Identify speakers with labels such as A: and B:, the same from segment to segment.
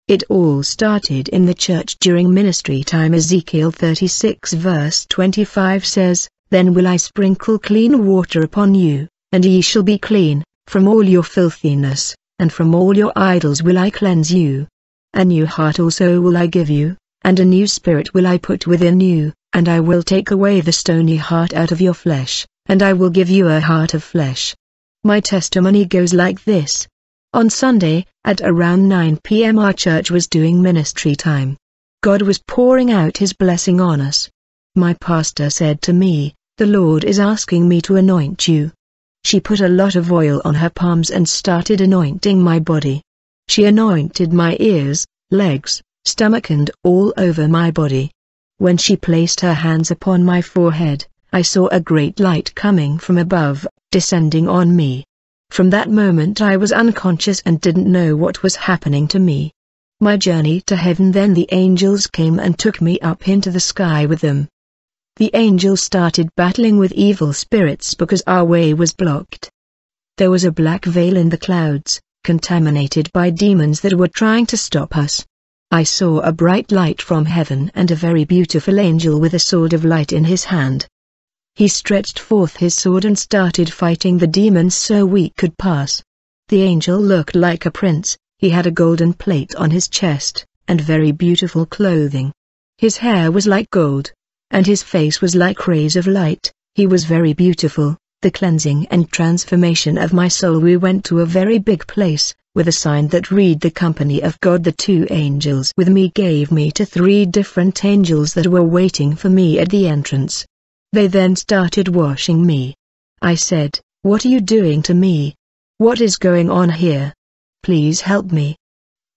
A: It all started in the church during ministry time. Ezekiel 36 verse 25 says, "Then will I sprinkle clean water upon you, and ye shall be clean, from all your filthiness, and from all your idols will I cleanse you. A new heart also will I give you, and a new spirit will I put within you, and I will take away the stony heart out of your flesh, and I will give you a heart of flesh." My testimony goes like this. On Sunday, at around 9 p.m. our church was doing ministry time. God was pouring out His blessing on us. My pastor said to me, "The Lord is asking me to anoint you." She put a lot of oil on her palms and started anointing my body. She anointed my ears, legs, stomach and all over my body. When she placed her hands upon my forehead, I saw a great light coming from above, descending on me. From that moment I was unconscious and didn't know what was happening to me. My journey to heaven, then the angels came and took me up into the sky with them. The angels started battling with evil spirits because our way was blocked. There was a black veil in the clouds, contaminated by demons that were trying to stop us. I saw a bright light from heaven and a very beautiful angel with a sword of light in his hand. He stretched forth his sword and started fighting the demons so we could pass. The angel looked like a prince. He had a golden plate on his chest, and very beautiful clothing. His hair was like gold, and his face was like rays of light. He was very beautiful. The cleansing and transformation of my soul. We went to a very big place, with a sign that read "The Company of God." The two angels with me gave me to 3 different angels that were waiting for me at the entrance. They then started washing me. I said, "What are you doing to me? What is going on here? Please help me."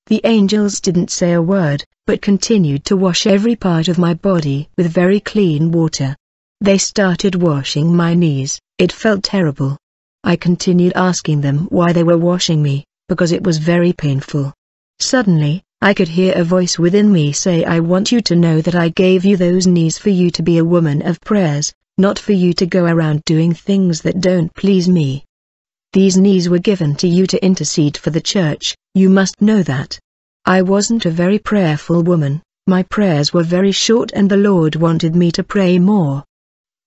A: The angels didn't say a word, but continued to wash every part of my body with very clean water. They started washing my knees. It felt terrible. I continued asking them why they were washing me, because it was very painful. Suddenly, I could hear a voice within me say, "I want you to know that I gave you those knees for you to be a woman of prayers, not for you to go around doing things that don't please me. These knees were given to you to intercede for the church, you must know that." I wasn't a very prayerful woman. My prayers were very short and the Lord wanted me to pray more.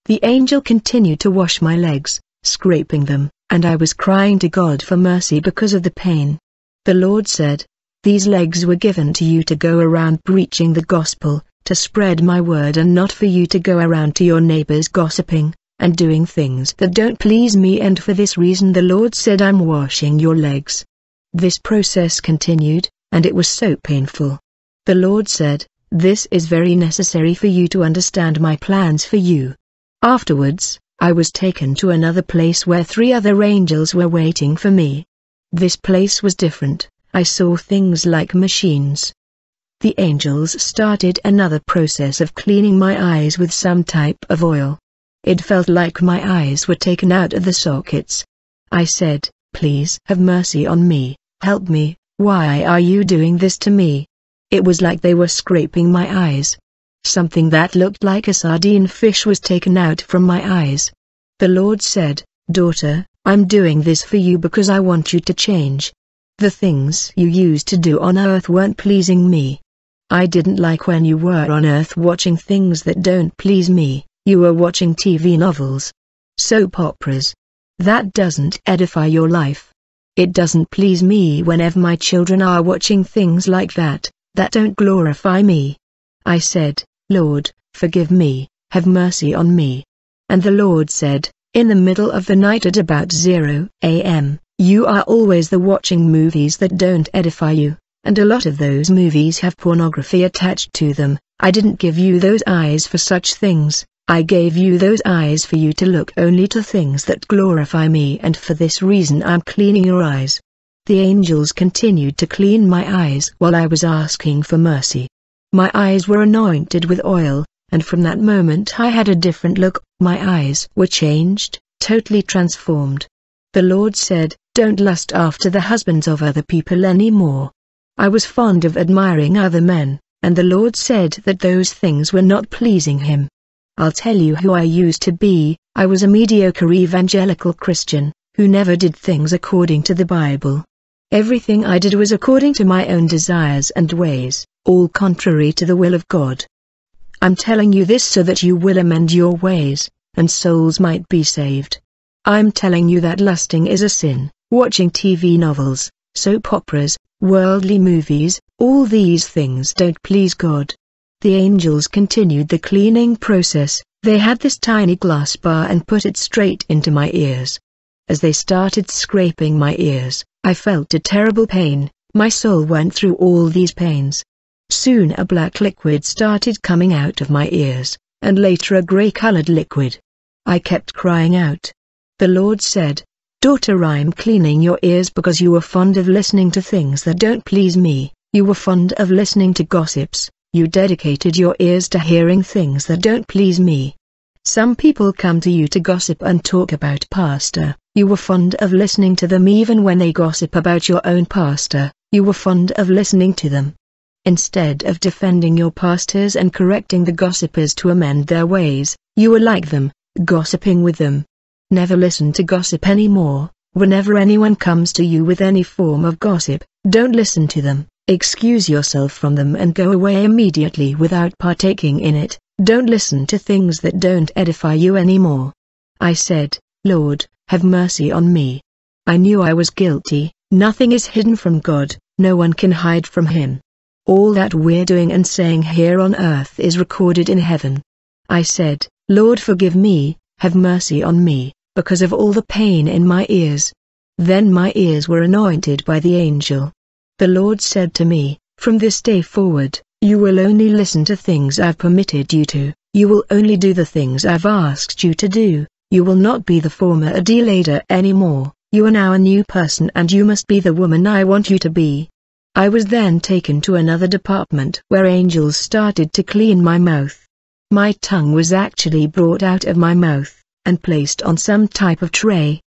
A: The angel continued to wash my legs, scraping them, and I was crying to God for mercy because of the pain. The Lord said, "These legs were given to you to go around preaching the gospel, to spread my word, and not for you to go around to your neighbors gossiping, and doing things that don't please me, and for this reason the Lord said I'm washing your legs." This process continued, and it was so painful. The Lord said, "This is very necessary for you to understand my plans for you." Afterwards, I was taken to another place where 3 other angels were waiting for me. This place was different. I saw things like machines. The angels started another process of cleaning my eyes with some type of oil. It felt like my eyes were taken out of the sockets. I said, "Please have mercy on me, help me, why are you doing this to me?" It was like they were scraping my eyes. Something that looked like a sardine fish was taken out from my eyes. The Lord said, "Daughter, I'm doing this for you because I want you to change. The things you used to do on earth weren't pleasing me. I didn't like when you were on earth watching things that don't please me. You were watching TV novels, soap operas. That doesn't edify your life. It doesn't please me whenever my children are watching things like that don't glorify me." I said, "Lord, forgive me, have mercy on me." And the Lord said, "In the middle of the night at about 0 a.m., you are always watching movies that don't edify you, and a lot of those movies have pornography attached to them. I didn't give you those eyes for such things. I gave you those eyes for you to look only to things that glorify me, and for this reason I'm cleaning your eyes." The angels continued to clean my eyes while I was asking for mercy. My eyes were anointed with oil, and from that moment I had a different look. My eyes were changed, totally transformed. The Lord said, "Don't lust after the husbands of other people anymore." I was fond of admiring other men, and the Lord said that those things were not pleasing Him. I'll tell you who I used to be. I was a mediocre evangelical Christian, who never did things according to the Bible. Everything I did was according to my own desires and ways, all contrary to the will of God. I'm telling you this so that you will amend your ways, and souls might be saved. I'm telling you that lusting is a sin, watching TV novels, soap operas, worldly movies, all these things don't please God. The angels continued the cleaning process. They had this tiny glass bar and put it straight into my ears. As they started scraping my ears, I felt a terrible pain. My soul went through all these pains. Soon a black liquid started coming out of my ears, and later a gray-colored liquid. I kept crying out. The Lord said, "Daughter, I'm cleaning your ears because you were fond of listening to things that don't please me. You were fond of listening to gossips. You dedicated your ears to hearing things that don't please me. Some people come to you to gossip and talk about pastor. You were fond of listening to them even when they gossip about your own pastor. You were fond of listening to them. Instead of defending your pastors and correcting the gossipers to amend their ways, you were like them, gossiping with them. Never listen to gossip anymore. Whenever anyone comes to you with any form of gossip, don't listen to them. Excuse yourself from them and go away immediately without partaking in it. Don't listen to things that don't edify you anymore." I said, "Lord, have mercy on me." I knew I was guilty. Nothing is hidden from God, no one can hide from Him. All that we're doing and saying here on earth is recorded in heaven. I said, "Lord, forgive me, have mercy on me, because of all the pain in my ears." Then my ears were anointed by the angel. The Lord said to me, "From this day forward, you will only listen to things I've permitted you to, you will only do the things I've asked you to do, you will not be the former Adelaida anymore, you are now a new person and you must be the woman I want you to be." I was then taken to another department where angels started to clean my mouth. My tongue was actually brought out of my mouth, and placed on some type of tray.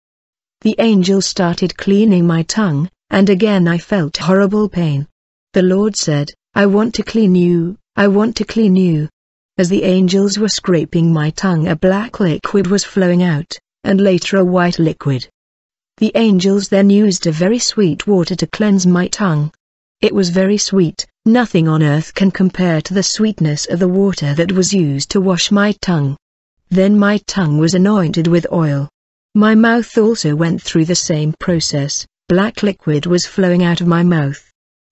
A: The angels started cleaning my tongue, and again I felt horrible pain. The Lord said, "I want to clean you, I want to clean you." As the angels were scraping my tongue, a black liquid was flowing out, and later a white liquid. The angels then used a very sweet water to cleanse my tongue. It was very sweet. Nothing on earth can compare to the sweetness of the water that was used to wash my tongue. Then my tongue was anointed with oil. My mouth also went through the same process. Black liquid was flowing out of my mouth.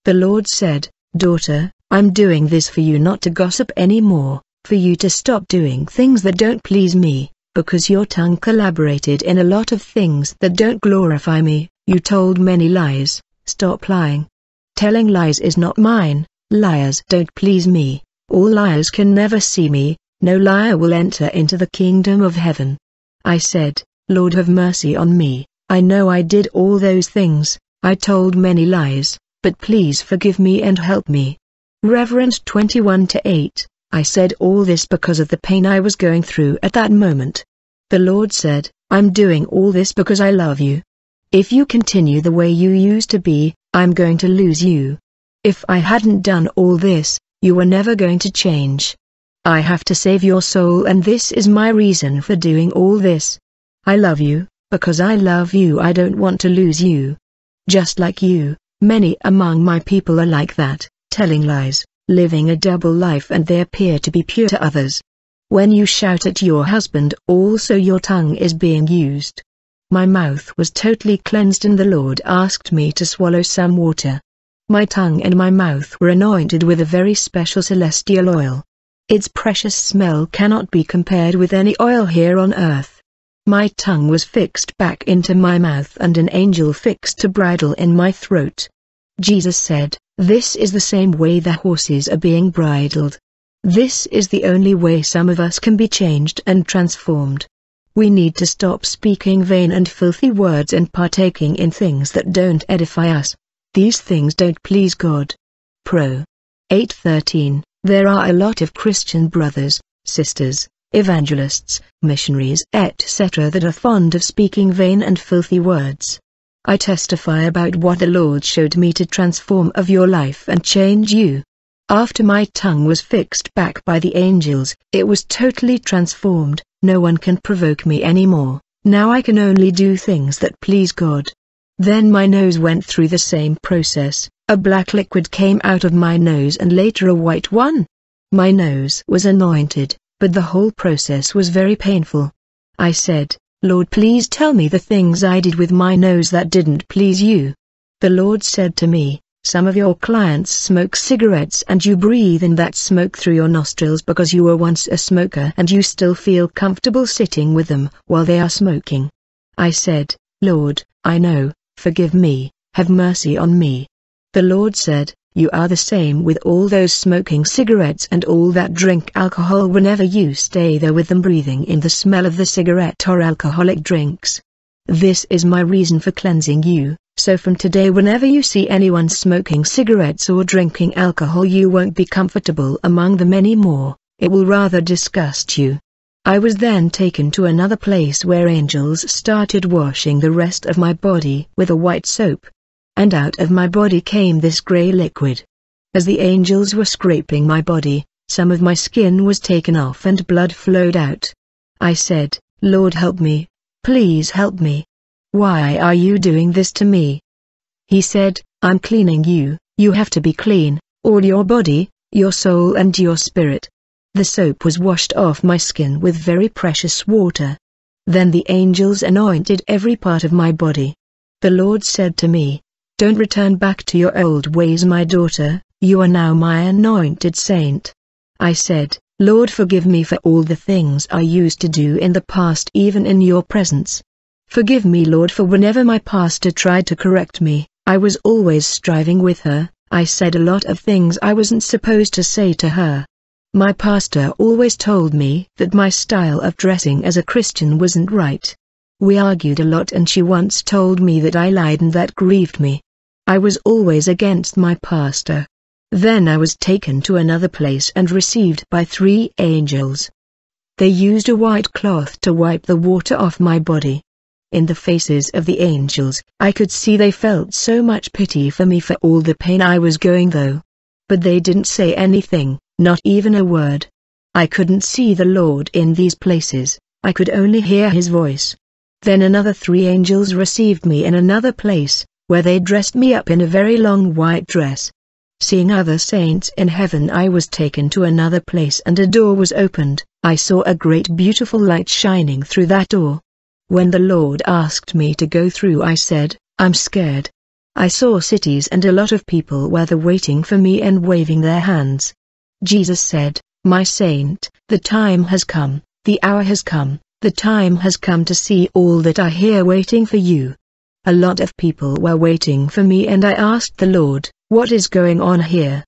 A: The Lord said, "Daughter, I'm doing this for you not to gossip anymore, for you to stop doing things that don't please me, because your tongue collaborated in a lot of things that don't glorify me. You told many lies. Stop lying. Telling lies is not mine. Liars don't please me. All liars can never see me. No liar will enter into the kingdom of heaven." I said, "Lord, have mercy on me. I know I did all those things. I told many lies, but please forgive me and help me." Reverend 21-8, I said all this because of the pain I was going through at that moment. The Lord said, "I'm doing all this because I love you. If you continue the way you used to be, I'm going to lose you. If I hadn't done all this, you were never going to change. I have to save your soul, and this is my reason for doing all this. I love you. Because I love you, I don't want to lose you. Just like you, many among my people are like that, telling lies, living a double life, and they appear to be pure to others. When you shout at your husband, also your tongue is being used." My mouth was totally cleansed and the Lord asked me to swallow some water. My tongue and my mouth were anointed with a very special celestial oil. Its precious smell cannot be compared with any oil here on earth. My tongue was fixed back into my mouth and an angel fixed a bridle in my throat. Jesus said, "This is the same way the horses are being bridled. This is the only way some of us can be changed and transformed. We need to stop speaking vain and filthy words and partaking in things that don't edify us. These things don't please God." Pro. 8:13. There are a lot of Christian brothers, sisters, evangelists, missionaries, etc. that are fond of speaking vain and filthy words. I testify about what the Lord showed me to transform of your life and change you. After my tongue was fixed back by the angels, it was totally transformed. No one can provoke me anymore. Now I can only do things that please God. Then my nose went through the same process. A black liquid came out of my nose and later a white one. My nose was anointed, but the whole process was very painful. I said, Lord, please tell me the things I did with my nose that didn't please you. The Lord said to me, some of your clients smoke cigarettes and you breathe in that smoke through your nostrils because you were once a smoker and you still feel comfortable sitting with them while they are smoking. I said, Lord, I know, forgive me, have mercy on me. The Lord said, you are the same with all those smoking cigarettes and all that drink alcohol whenever you stay there with them breathing in the smell of the cigarette or alcoholic drinks. This is my reason for cleansing you, so from today whenever you see anyone smoking cigarettes or drinking alcohol you won't be comfortable among them anymore, it will rather disgust you. I was then taken to another place where angels started washing the rest of my body with a white soap. And out of my body came this grey liquid. As the angels were scraping my body, some of my skin was taken off and blood flowed out. I said, Lord, help me, please help me. Why are you doing this to me? He said, I'm cleaning you, you have to be clean, all your body, your soul and your spirit. The soap was washed off my skin with very precious water. Then the angels anointed every part of my body. The Lord said to me, don't return back to your old ways, my daughter, you are now my anointed saint. I said, Lord, forgive me for all the things I used to do in the past, even in your presence. Forgive me, Lord, for whenever my pastor tried to correct me, I was always striving with her. I said a lot of things I wasn't supposed to say to her. My pastor always told me that my style of dressing as a Christian wasn't right. We argued a lot and she once told me that I lied and that grieved me. I was always against my pastor. Then I was taken to another place and received by 3 angels. They used a white cloth to wipe the water off my body. In the faces of the angels, I could see they felt so much pity for me for all the pain I was going through. But they didn't say anything, not even a word. I couldn't see the Lord in these places, I could only hear his voice. Then another 3 angels received me in another place, where they dressed me up in a very long white dress. Seeing other saints in heaven, I was taken to another place and a door was opened. I saw a great beautiful light shining through that door. When the Lord asked me to go through, I said, I'm scared. I saw cities and a lot of people were there waiting for me and waving their hands. Jesus said, my saint, the time has come, the hour has come, the time has come to see all that are here waiting for you. A lot of people were waiting for me and I asked the Lord, what is going on here?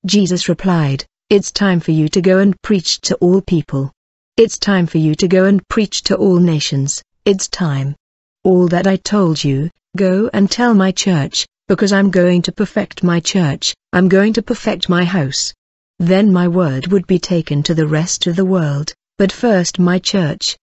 A: Jesus replied, it's time for you to go and preach to all people. It's time for you to go and preach to all nations, it's time. All that I told you, go and tell my church, because I'm going to perfect my church, I'm going to perfect my house. Then my word would be taken to the rest of the world, but first my church,